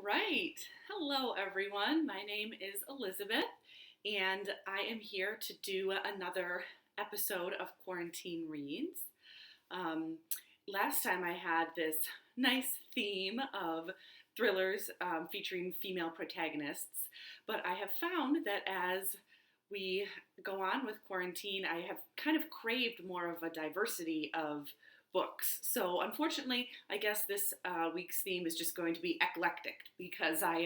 right. Hello, everyone. My name is Elizabeth, and I am here to do another episode of Quarantine Reads. Um, Last time I had this nice theme of thrillers featuring female protagonists, but I have found that as we go on with quarantine, I have kind of craved more of a diversity of books. So, unfortunately, I guess this week's theme is just going to be eclectic because I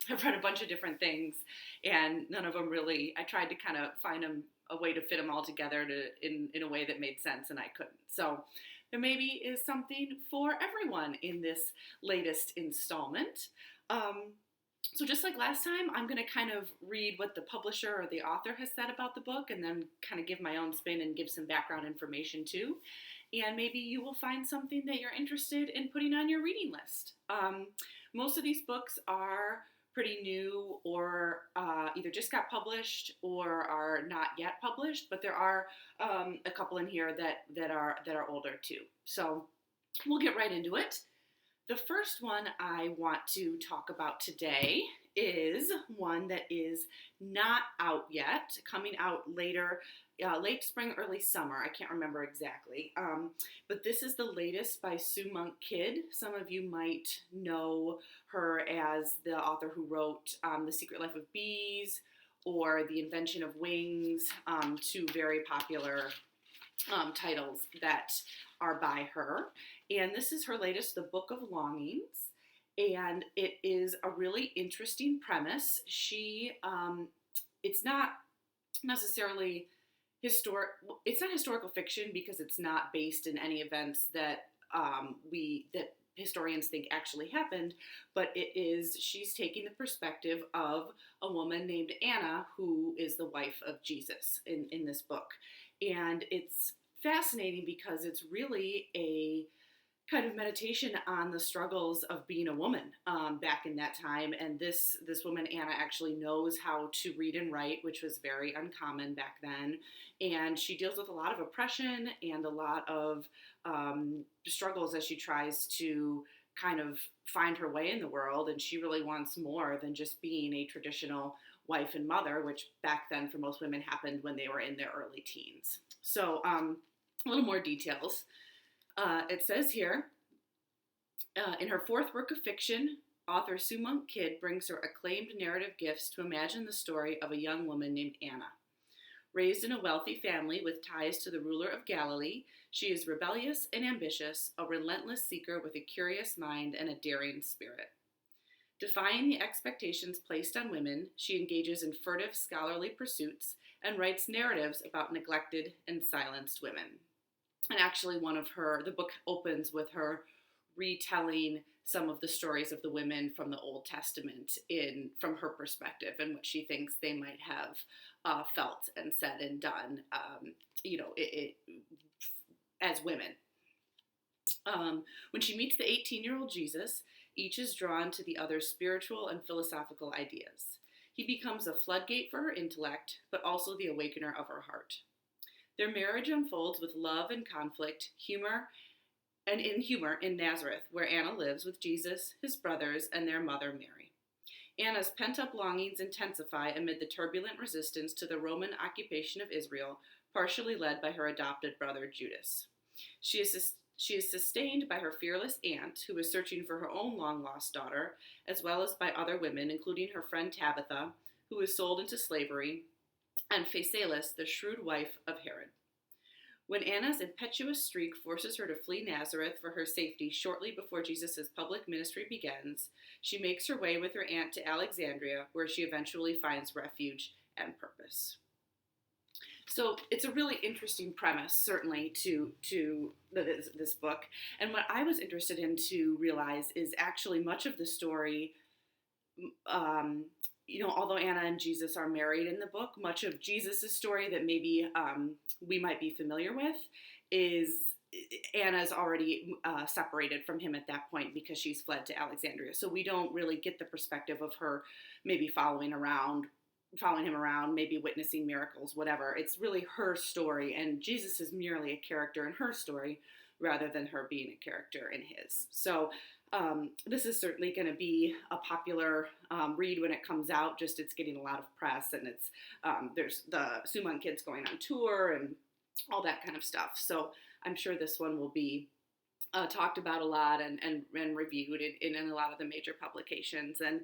have read a bunch of different things, and none of them really. I tried to kind of find a way to fit them all together in a way that made sense, and I couldn't. So, there maybe is something for everyone in this latest installment. So just like last time, I'm going to kind of read what the publisher or the author has said about the book and then kind of give my own spin and give some background information too. And maybe you will find something that you're interested in putting on your reading list. Most of these books are pretty new or either just got published or are not yet published, but there are a couple in here that are older too. So we'll get right into it. The first one I want to talk about today is one that is not out yet, coming out later, late spring, early summer. I can't remember exactly. But this is the latest by Sue Monk Kidd. Some of you might know her as the author who wrote The Secret Life of Bees or The Invention of Wings, two very popular titles that are by her. And this is her latest, The Book of Longings, and it is a really interesting premise. It's not necessarily it's not historical fiction because it's not based in any events that historians think actually happened, but she's taking the perspective of a woman named Anna who is the wife of Jesus in this book. And it's fascinating because it's really a kind of meditation on the struggles of being a woman back in that time. And this woman, Anna, actually knows how to read and write, which was very uncommon back then. And she deals with a lot of oppression and a lot of struggles as she tries to kind of find her way in the world. And she really wants more than just being a traditional wife and mother, which back then for most women happened when they were in their early teens. So a little more details. It says here, in her fourth work of fiction, author Sue Monk Kidd brings her acclaimed narrative gifts to imagine the story of a young woman named Anna. Raised in a wealthy family with ties to the ruler of Galilee, she is rebellious and ambitious, a relentless seeker with a curious mind and a daring spirit. Defying the expectations placed on women, she engages in furtive scholarly pursuits and writes narratives about neglected and silenced women. And actually the book opens with her retelling some of the stories of the women from the Old Testament from her perspective and what she thinks they might have felt and said and done, as women. When she meets the 18-year-old Jesus, each is drawn to the other's spiritual and philosophical ideas. He becomes a floodgate for her intellect, but also the awakener of her heart. Their marriage unfolds with love and conflict, humor in Nazareth, where Anna lives with Jesus, his brothers, and their mother Mary. Anna's pent-up longings intensify amid the turbulent resistance to the Roman occupation of Israel, partially led by her adopted brother Judas. She is sustained by her fearless aunt, who is searching for her own long-lost daughter, as well as by other women, including her friend Tabitha, who is sold into slavery, and Phasaelis, the shrewd wife of Herod. When Anna's impetuous streak forces her to flee Nazareth for her safety shortly before Jesus' public ministry begins, she makes her way with her aunt to Alexandria, where she eventually finds refuge and purpose. So it's a really interesting premise, certainly, to this book. And what I was interested in to realize is actually much of the story, although Anna and Jesus are married in the book, much of Jesus' story that maybe we might be familiar with is Anna's already separated from him at that point because she's fled to Alexandria. So we don't really get the perspective of her maybe following him around, maybe witnessing miracles, whatever. It's really her story, and Jesus is merely a character in her story rather than her being a character in his. So this is certainly going to be a popular read when it comes out. Just it's getting a lot of press, and it's there's the Suman kids going on tour and all that kind of stuff. So I'm sure this one will be talked about a lot and reviewed in a lot of the major publications. And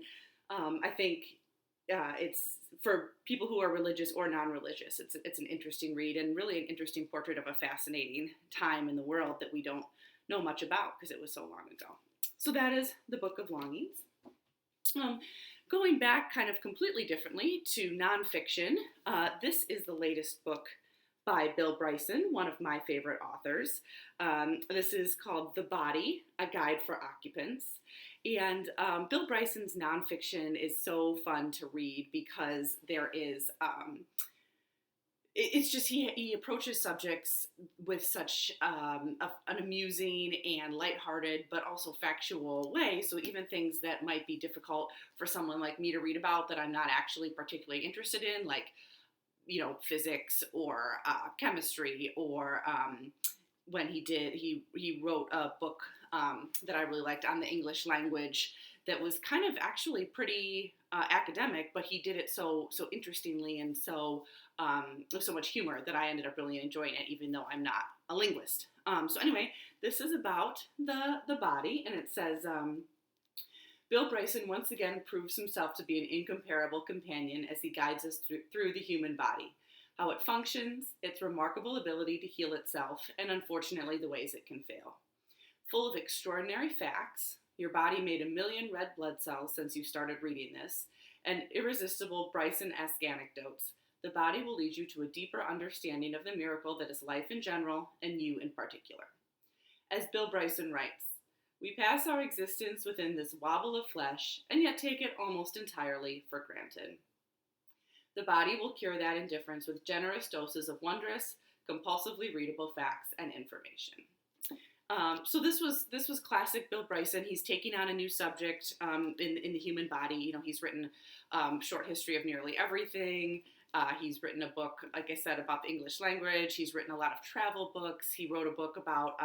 I think it's for people who are religious or non-religious. It's an interesting read and really an interesting portrait of a fascinating time in the world that we don't know much about because it was so long ago. So that is the Book of Longings. Going back kind of completely differently to nonfiction, this is the latest book by Bill Bryson, one of my favorite authors. This is called The Body, A Guide for Occupants. And Bill Bryson's nonfiction is so fun to read because there is, it's just he approaches subjects with such an amusing and lighthearted but also factual way. So even things that might be difficult for someone like me to read about that I'm not actually particularly interested in, like physics or chemistry, or when he wrote a book that I really liked on the English language that was kind of actually pretty academic, but he did it so interestingly and with so much humor that I ended up really enjoying it, even though I'm not a linguist. So anyway, this is about the body, and it says, Bill Bryson once again proves himself to be an incomparable companion as he guides us through the human body, how it functions, its remarkable ability to heal itself, and unfortunately the ways it can fail. Full of extraordinary facts, your body made 1 million red blood cells since you started reading this, and irresistible Bryson-esque anecdotes, the body will lead you to a deeper understanding of the miracle that is life in general and you in particular. As Bill Bryson writes, we pass our existence within this wobble of flesh and yet take it almost entirely for granted. The body will cure that indifference with generous doses of wondrous, compulsively readable facts and information. So this was classic Bill Bryson. He's taking on a new subject in the human body. He's written short history of nearly everything. He's written a book, like I said, about the English language. He's written a lot of travel books. He wrote a book about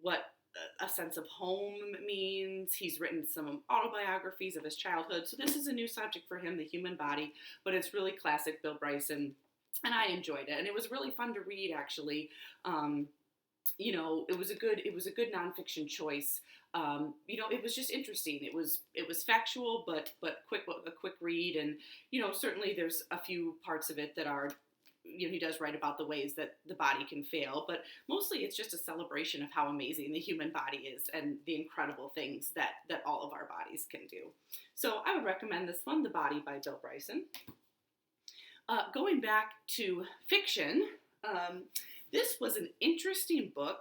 what a sense of home means. He's written some autobiographies of his childhood. So this is a new subject for him, the human body, but it's really classic Bill Bryson, and I enjoyed it. And it was really fun to read, actually. It was a good nonfiction choice. It was just interesting. It was factual, but a quick read. And, certainly there's a few parts of it that are, he does write about the ways that the body can fail, but mostly it's just a celebration of how amazing the human body is and the incredible things that all of our bodies can do. So I would recommend this one, The Body by Bill Bryson. Going back to fiction, this was an interesting book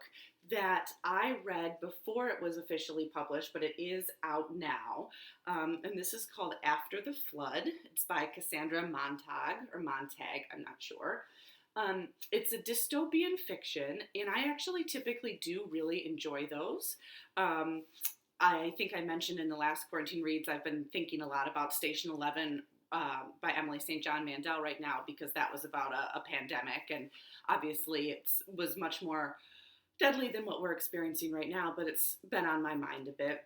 that I read before it was officially published, but it is out now. And this is called After the Flood. It's by Cassandra Montag, I'm not sure. It's a dystopian fiction, and I actually typically do really enjoy those. I think I mentioned in the last quarantine reads, I've been thinking a lot about Station 11 by Emily St. John Mandel right now, because that was about a pandemic, and obviously it was much more deadly than what we're experiencing right now, but it's been on my mind a bit.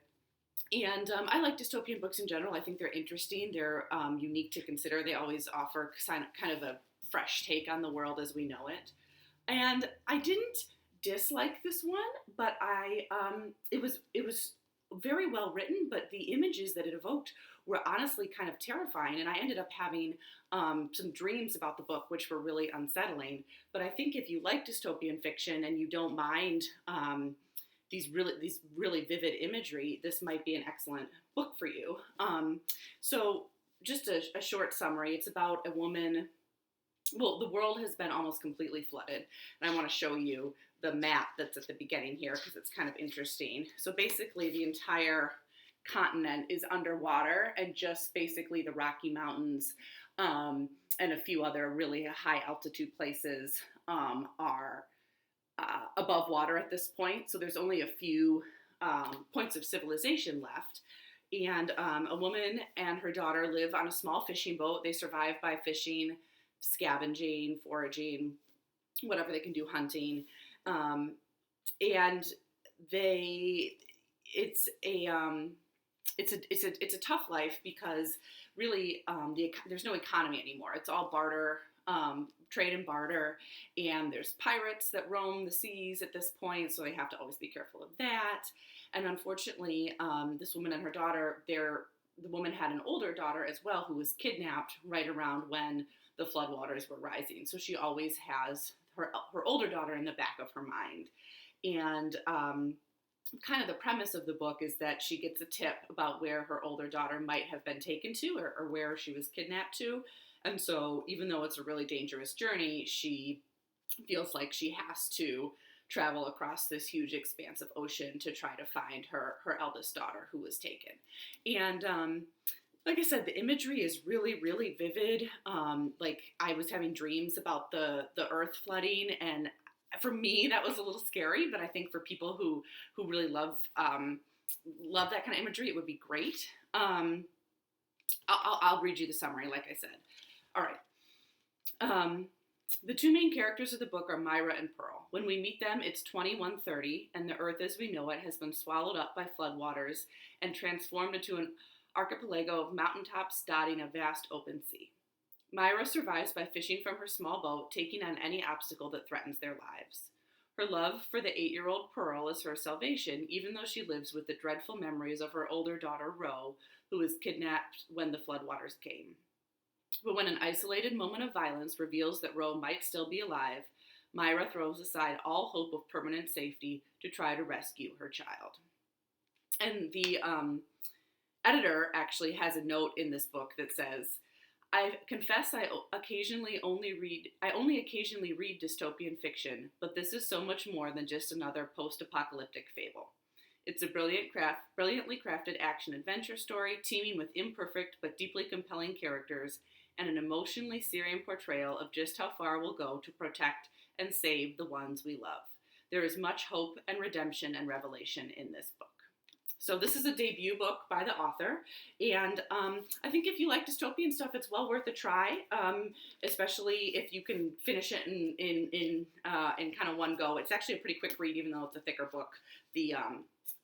And I like dystopian books in general. I think they're interesting. They're unique to consider. They always offer kind of a fresh take on the world as we know it. And I didn't dislike this one, but it was very well written, but the images that it evoked were honestly kind of terrifying, and I ended up having some dreams about the book, which were really unsettling. But I think if you like dystopian fiction and you don't mind these really vivid imagery, this might be an excellent book for you. So just a short summary. It's about a woman. Well, the world has been almost completely flooded, and I want to show you the map that's at the beginning here because it's kind of interesting. So basically the entire continent is underwater, and just basically the Rocky Mountains and a few other really high altitude places are above water at this point. So there's only a few points of civilization left. And a woman and her daughter live on a small fishing boat. They survive by fishing, scavenging, foraging, whatever they can do, hunting. And it's a it's a tough life because really there's no economy anymore. It's all barter, trade and barter, and there's pirates that roam the seas at this point, so they have to always be careful of that. And unfortunately, this woman and her daughter, the woman had an older daughter as well who was kidnapped right around when the floodwaters were rising. So she always has her older daughter in the back of her mind. And kind of the premise of the book is that she gets a tip about where her older daughter might have been taken to, or where she was kidnapped to. And so even though it's a really dangerous journey, she feels like she has to travel across this huge expanse of ocean to try to find her eldest daughter who was taken. And like I said, the imagery is really, really vivid. Like I was having dreams about the earth flooding, and for me that was a little scary, but I think for people who really love that kind of imagery, it would be great. I'll read you the summary, like I said. All right. The two main characters of the book are Myra and Pearl. When we meet them, it's 2130, and the earth as we know it has been swallowed up by floodwaters and transformed into an archipelago of mountaintops dotting a vast open sea. Myra survives by fishing from her small boat, taking on any obstacle that threatens their lives. Her love for the 8-year-old Pearl is her salvation, even though she lives with the dreadful memories of her older daughter, Ro, who was kidnapped when the floodwaters came. But when an isolated moment of violence reveals that Ro might still be alive, Myra throws aside all hope of permanent safety to try to rescue her child. And the editor actually has a note in this book that says, I confess I only occasionally read dystopian fiction, but this is so much more than just another post-apocalyptic fable. It's a brilliantly crafted action-adventure story teeming with imperfect but deeply compelling characters and an emotionally searing portrayal of just how far we'll go to protect and save the ones we love. There is much hope and redemption and revelation in this book. So this is a debut book by the author, and I think if you like dystopian stuff, it's well worth a try, especially if you can finish it in kind of one go. It's actually a pretty quick read, even though it's a thicker book. The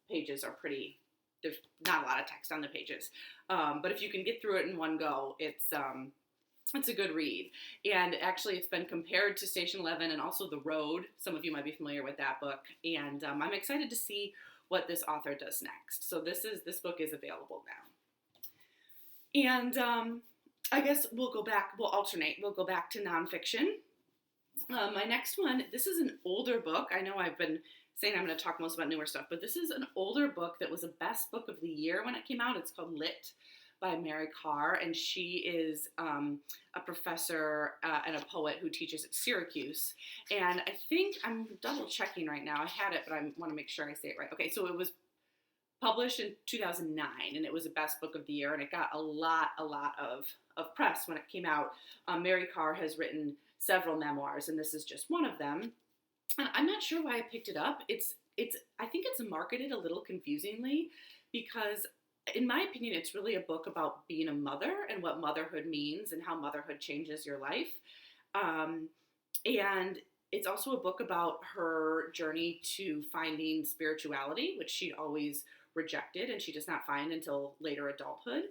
pages are pretty, there's not a lot of text on the pages, but if you can get through it in one go, it's a good read. And actually it's been compared to Station 11 and also The Road. Some of you might be familiar with that book, and I'm excited to see what this author does next. So this book is available now. And I guess we'll alternate. We'll go back to nonfiction. My next one, this is an older book. I know I've been saying I'm going to talk most about newer stuff, but this is an older book that was a best book of the year when it came out. It's called Lit by Mary Karr, and she is a professor and a poet who teaches at Syracuse. And I think, I'm double checking right now, I had it, but I want to make sure I say it right. Okay, so it was published in 2009, and it was a best book of the year, and it got a lot of press when it came out. Mary Karr has written several memoirs, and this is just one of them. And I'm not sure why I picked it up. I think it's marketed a little confusingly, because in my opinion, it's really a book about being a mother and what motherhood means and how motherhood changes your life. And it's also a book about her journey to finding spirituality, which she'd always rejected and she does not find until later adulthood.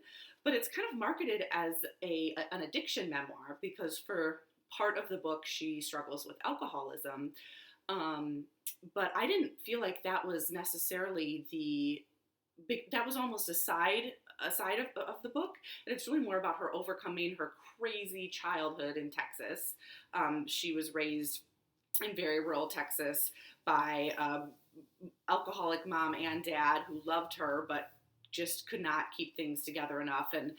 But it's kind of marketed as an addiction memoir because for part of the book, she struggles with alcoholism. But I didn't feel like that was necessarily that was almost a side of the book, and it's really more about her overcoming her crazy childhood in Texas. She was raised in very rural Texas by alcoholic mom and dad who loved her, but just could not keep things together enough. And,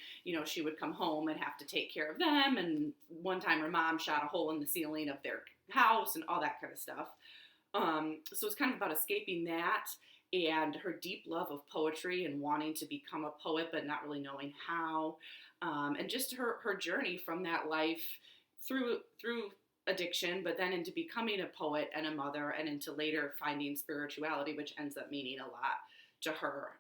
she would come home and have to take care of them. And one time her mom shot a hole in the ceiling of their house and all that kind of stuff. So it's kind of about escaping that and her deep love of poetry and wanting to become a poet, but not really knowing how. And just her journey from that life through addiction, but then into becoming a poet and a mother, and into later finding spirituality, which ends up meaning a lot to her.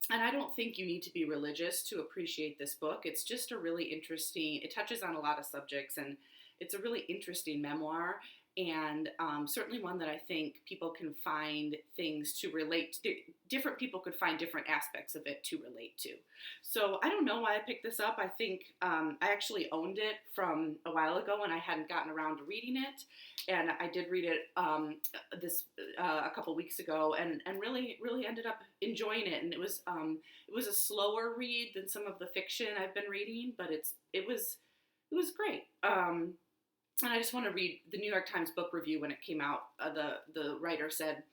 And I don't think you need to be religious to appreciate this book. It's just a really interesting, it touches on a lot of subjects, and it's a really interesting memoir. and certainly one that I think people can find things to relate to. Different people could find different aspects of it to relate to. So I don't know why I picked this up. I think I actually owned it from a while ago and I hadn't gotten around to reading it. And I did read it a couple weeks ago and really ended up enjoying it. And it was a slower read than some of the fiction I've been reading, but it was great. And I just want to read the New York Times book review when it came out. The writer said,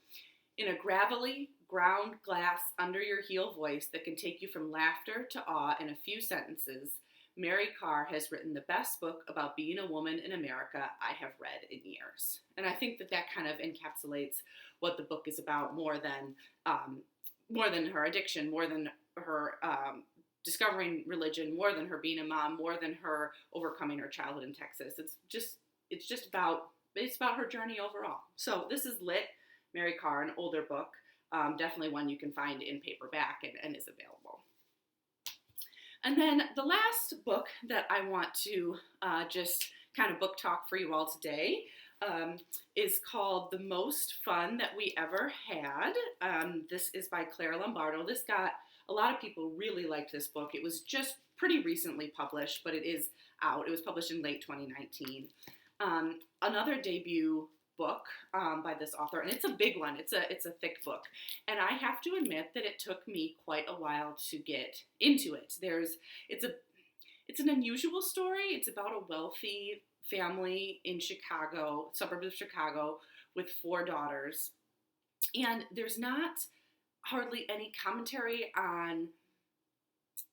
"In a gravelly, ground glass, under your heel voice that can take you from laughter to awe in a few sentences, Mary Karr has written the best book about being a woman in America I have read in years." And I think that kind of encapsulates what the book is about more than her addiction, more than her discovering religion, more than her being a mom, more than her overcoming her childhood in Texas. It's about her journey overall. So this is Lit, Mary Karr, an older book, definitely one you can find in paperback and is available. And then the last book that I want to just kind of book talk for you all today is called The Most Fun That We Ever Had. This is by Claire Lombardo. A lot of people really liked this book. It was just pretty recently published, but it is out. It was published in late 2019. Another debut book by this author, and it's a big one. It's a thick book, and I have to admit that it took me quite a while to get into it. It's an unusual story. It's about a wealthy family in Chicago, suburbs of Chicago, with 4 daughters, and there's not hardly any commentary on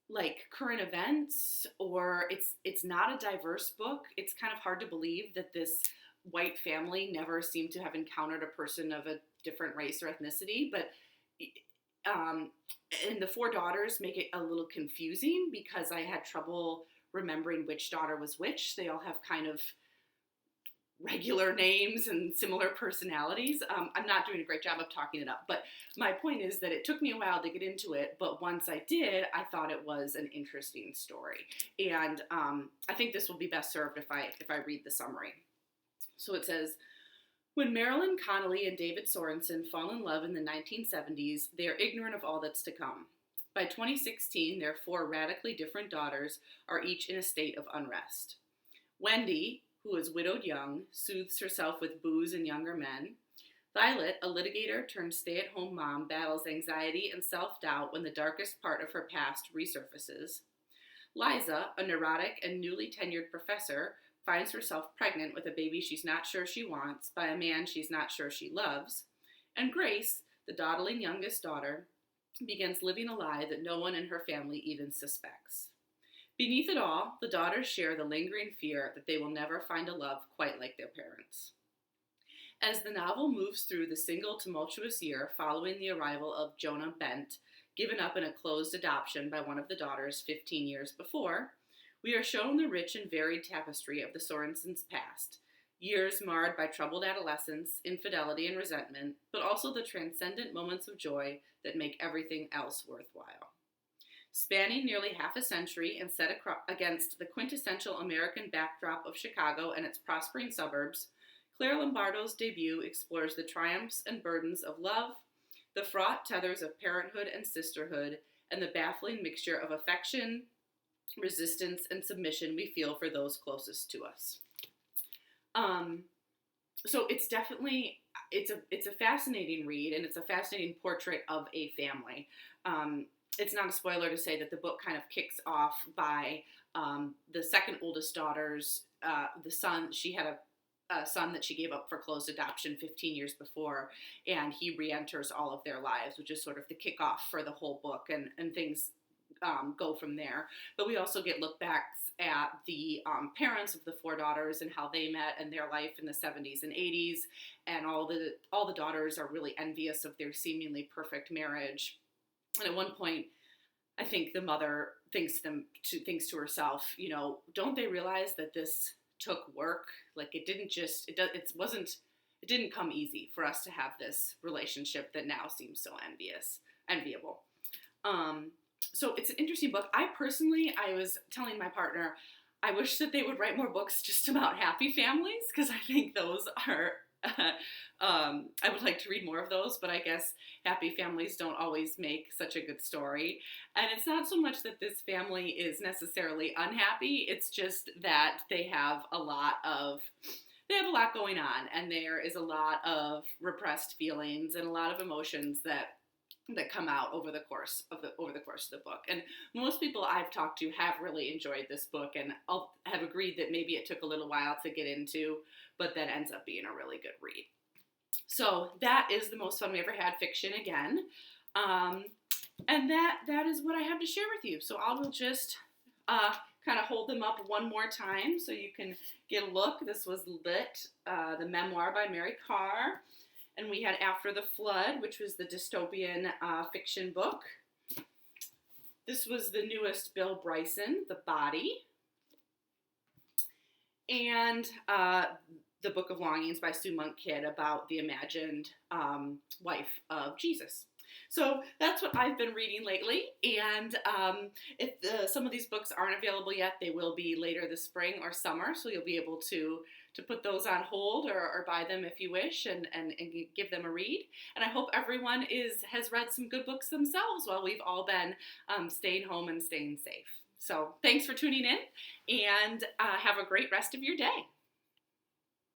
like current events, or it's not a diverse book. It's kind of hard to believe that this white family never seemed to have encountered a person of a different race or ethnicity, but and the 4 daughters make it a little confusing because I had trouble remembering which daughter was which. They all have kind of regular names and similar personalities. I'm not doing a great job of talking it up, but my point is that it took me a while to get into it, but once I did, I thought it was an interesting story. And I think this will be best served if I read the summary. So it says, when Marilyn Connolly and David Sorensen fall in love in the 1970s, they are ignorant of all that's to come. By 2016, their 4 radically different daughters are each in a state of unrest. Wendy, who is widowed young, soothes herself with booze and younger men. Violet, a litigator turned stay-at-home mom, battles anxiety and self-doubt when the darkest part of her past resurfaces. Liza, a neurotic and newly tenured professor, finds herself pregnant with a baby she's not sure she wants by a man she's not sure she loves. And Grace, the dawdling youngest daughter, begins living a lie that no one in her family even suspects. Beneath it all, the daughters share the lingering fear that they will never find a love quite like their parents. As the novel moves through the single tumultuous year following the arrival of Jonah Bent, given up in a closed adoption by one of the daughters 15 years before, we are shown the rich and varied tapestry of the Sorensens' past, years marred by troubled adolescence, infidelity, and resentment, but also the transcendent moments of joy that make everything else worthwhile. Spanning nearly half a century and set against the quintessential American backdrop of Chicago and its prospering suburbs, Claire Lombardo's debut explores the triumphs and burdens of love, the fraught tethers of parenthood and sisterhood, and the baffling mixture of affection, resistance, and submission we feel for those closest to us. So it's definitely, it's a fascinating read, and it's a fascinating portrait of a family. It's not a spoiler to say that the book kind of kicks off by the second oldest daughter's, the son. She had a son that she gave up for closed adoption 15 years before, and he re-enters all of their lives, which is sort of the kickoff for the whole book, and things go from there. But we also get look backs at the parents of the 4 daughters and how they met and their life in the 70s and 80s, and all the daughters are really envious of their seemingly perfect marriage. And at one point, I think the mother thinks to herself, you know, don't they realize that this took work? Like it didn't come easy for us to have this relationship that now seems so enviable. So it's an interesting book. I was telling my partner, I wish that they would write more books just about happy families, because I think those are, I would like to read more of those, but I guess happy families don't always make such a good story. And it's not so much that this family is necessarily unhappy, it's just that they have a lot going on, and there is a lot of repressed feelings and a lot of emotions that come out over the course of the book. And most people I've talked to have really enjoyed this book and have agreed that maybe it took a little while to get into, but that ends up being a really good read. So that is the most fun we ever had fiction again. And that is what I have to share with you. So I will just kind of hold them up one more time so you can get a look. This was Lit, the memoir by Mary Karr. And we had After the Flood, which was the dystopian fiction book. This was the newest Bill Bryson, The Body. And The Book of Longings by Sue Monk Kidd, about the imagined wife of Jesus. So that's what I've been reading lately, and if some of these books aren't available yet, they will be later this spring or summer, so you'll be able to put those on hold or buy them if you wish and give them a read. And I hope everyone has read some good books themselves while we've all been staying home and staying safe. So thanks for tuning in, and have a great rest of your day.